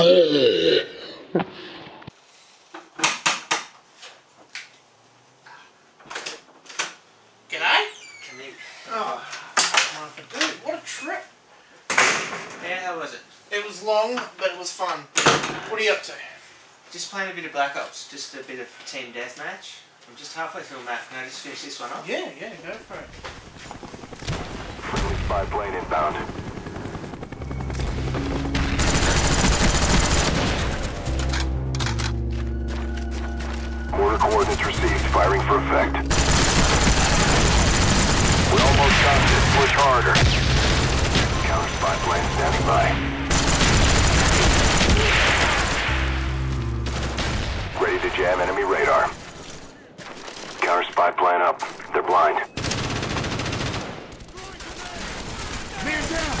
G'day? Connect. Oh, dude, what a trip. Yeah, how was it? It was long, but it was fun. What are you up to? Just playing a bit of Black Ops, just a bit of team deathmatch. I'm just halfway through a map. Can I just finish this one off? Yeah, go for it. Friendly spy plane inbound. Mortar coordinates received. Firing for effect. We're almost got this. Push harder. Counter spy plane standing by. Ready to jam enemy radar. Counter spy plane up. They're blind. Man down!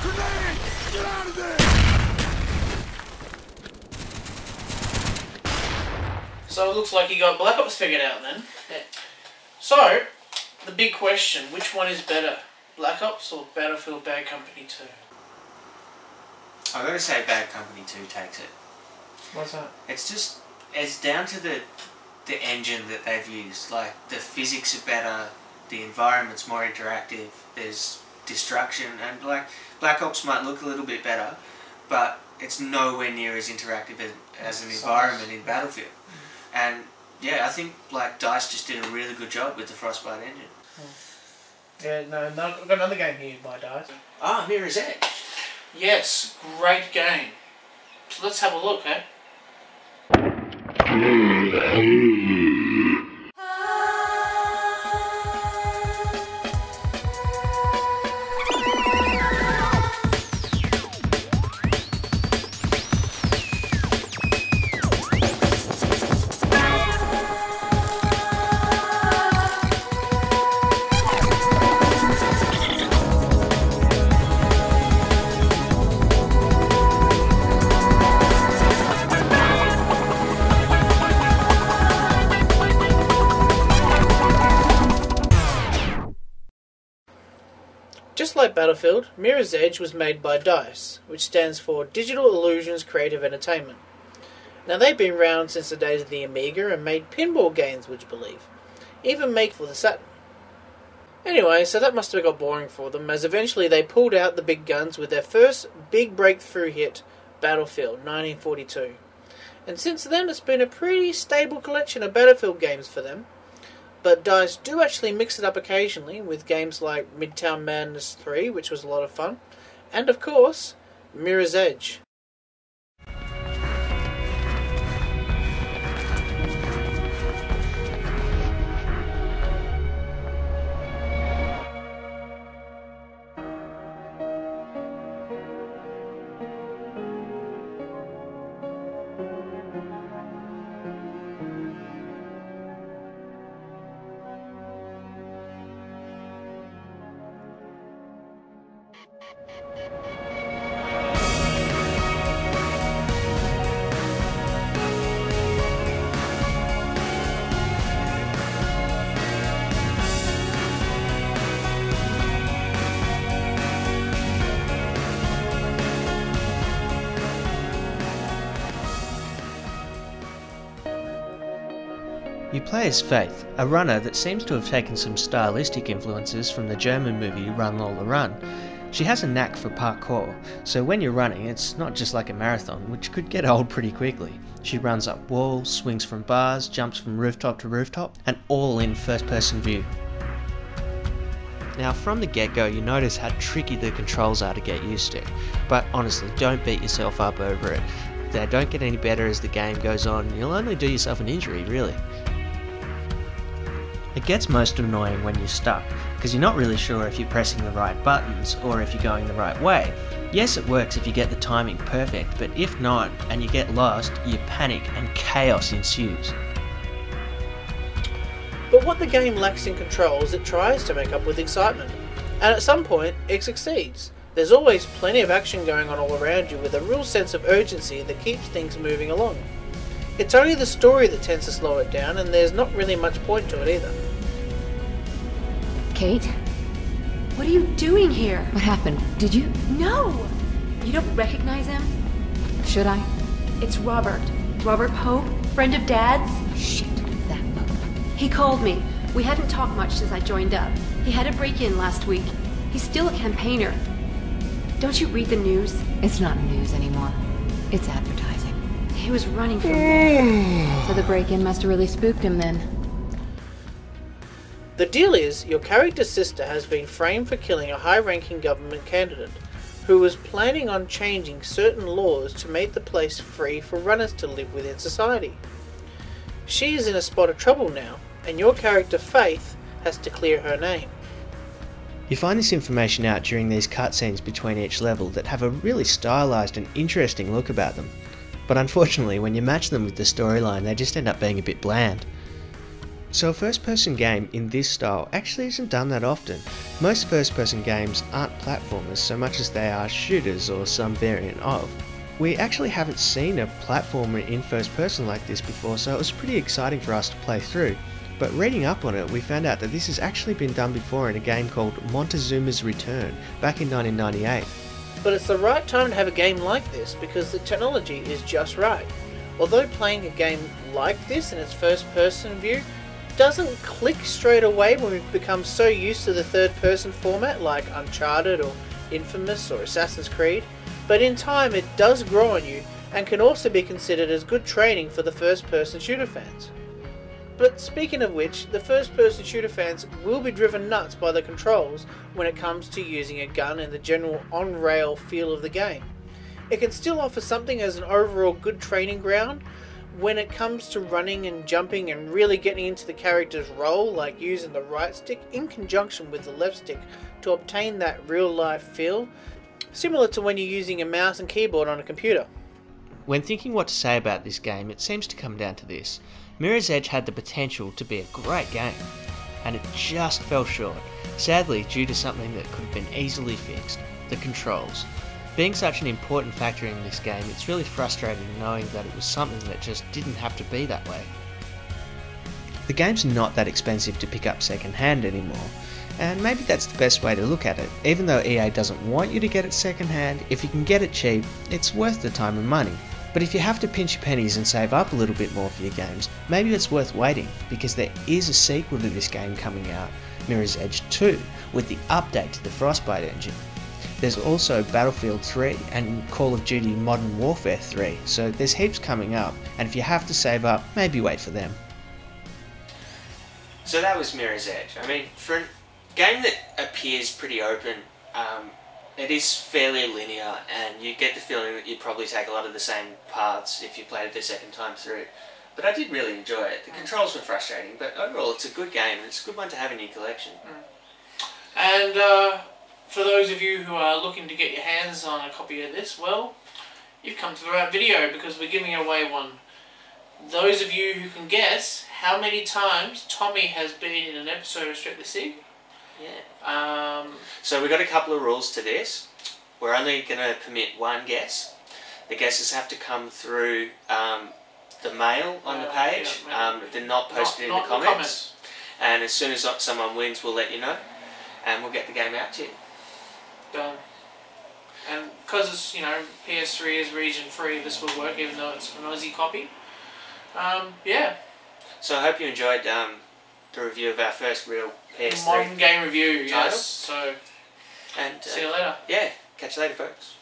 Grenade! Get out of there! So it looks like you got Black Ops figured out then. Yeah. So, the big question, which one is better? Black Ops or Battlefield Bad Company 2? I've got to say Bad Company 2 takes it. What's that? It's down to the engine that they've used. Like, the physics are better, the environment's more interactive, there's destruction, and like, Black Ops might look a little bit better, but it's nowhere near as interactive as an environment in Battlefield. And yeah, I think like DICE just did a really good job with the Frostbite engine. Yeah, no, I've got another game here by DICE. Ah, Mirror's Edge. Yes, great game. So let's have a look, eh? Just like Battlefield, Mirror's Edge was made by DICE, which stands for Digital Illusions Creative Entertainment. Now they've been around since the days of the Amiga and made pinball games, would you believe? Even make for the Saturn. Anyway, so that must have got boring for them, as eventually they pulled out the big guns with their first big breakthrough hit, Battlefield 1942. And since then it's been a pretty stable collection of Battlefield games for them. But DICE do actually mix it up occasionally with games like Midtown Madness 3, which was a lot of fun, and of course, Mirror's Edge. You play as Faith, a runner that seems to have taken some stylistic influences from the German movie Run Lola Run. She has a knack for parkour, so when you're running it's not just like a marathon, which could get old pretty quickly. She runs up walls, swings from bars, jumps from rooftop to rooftop, and all in first-person view. Now from the get-go you notice how tricky the controls are to get used to, but honestly don't beat yourself up over it. They don't get any better as the game goes on, you'll only do yourself an injury really. It gets most annoying when you're stuck, because you're not really sure if you're pressing the right buttons or if you're going the right way. Yes, it works if you get the timing perfect, but if not, and you get lost, you panic and chaos ensues. But what the game lacks in controls, it tries to make up with excitement. And at some point, it succeeds. There's always plenty of action going on all around you with a real sense of urgency that keeps things moving along. It's only the story that tends to slow it down, and there's not really much point to it either. Kate? What are you doing here? What happened? Did you? No! You don't recognize him? Should I? It's Robert. Robert Pope, friend of Dad's. Shit, that bug. He called me. We hadn't talked much since I joined up. He had a break-in last week. He's still a campaigner. Don't you read the news? It's not news anymore. It's advertising. He was running from me. So the break-in must have really spooked him then. The deal is, your character's sister has been framed for killing a high-ranking government candidate who was planning on changing certain laws to make the place free for runners to live within society. She is in a spot of trouble now, and your character Faith has to clear her name. You find this information out during these cutscenes between each level that have a really stylised and interesting look about them, but unfortunately when you match them with the storyline they just end up being a bit bland. So a first-person game in this style actually isn't done that often. Most first-person games aren't platformers so much as they are shooters or some variant of. We actually haven't seen a platformer in first-person like this before, so it was pretty exciting for us to play through. But reading up on it, we found out that this has actually been done before in a game called Montezuma's Return, back in 1998. But it's the right time to have a game like this because the technology is just right. Although playing a game like this in its first-person view doesn't click straight away when we've become so used to the third-person format like Uncharted or Infamous or Assassin's Creed, but in time it does grow on you and can also be considered as good training for the first-person shooter fans. But speaking of which, the first-person shooter fans will be driven nuts by the controls when it comes to using a gun and the general on-rail feel of the game. It can still offer something as an overall good training ground when it comes to running and jumping and really getting into the character's role, like using the right stick in conjunction with the left stick to obtain that real-life feel, similar to when you're using a mouse and keyboard on a computer. When thinking what to say about this game, it seems to come down to this. Mirror's Edge had the potential to be a great game, and it just fell short, sadly due to something that could have been easily fixed: the controls. Being such an important factor in this game, it's really frustrating knowing that it was something that just didn't have to be that way. The game's not that expensive to pick up second hand anymore, and maybe that's the best way to look at it. Even though EA doesn't want you to get it second hand, if you can get it cheap, it's worth the time and money. But if you have to pinch your pennies and save up a little bit more for your games, maybe it's worth waiting, because there is a sequel to this game coming out, Mirror's Edge 2, with the update to the Frostbite engine. There's also Battlefield 3 and Call of Duty Modern Warfare 3, so there's heaps coming up, and if you have to save up, maybe wait for them. So that was Mirror's Edge. I mean, for a game that appears pretty open, it is fairly linear, and you get the feeling that you'd probably take a lot of the same paths if you played it the second time through. But I did really enjoy it. The controls were frustrating, but overall it's a good game, and it's a good one to have in your collection. And for those of you who are looking to get your hands on a copy of this, well, you've come to the right video because we're giving away one. Those of you who can guess how many times Tommy has been in an episode of Strictly Sig. Yeah. So we've got a couple of rules to this. We're only going to permit one guess. The guesses have to come through the mail on the page. They're not posted in the comments. And as soon as someone wins, we'll let you know, and we'll get the game out to you. Done. And because it's, PS3 is region free, this will work even though it's an Aussie copy. Yeah. So I hope you enjoyed the review of our first real PS3 modern game review. title. Yes. So and see you later. Yeah, catch you later, folks.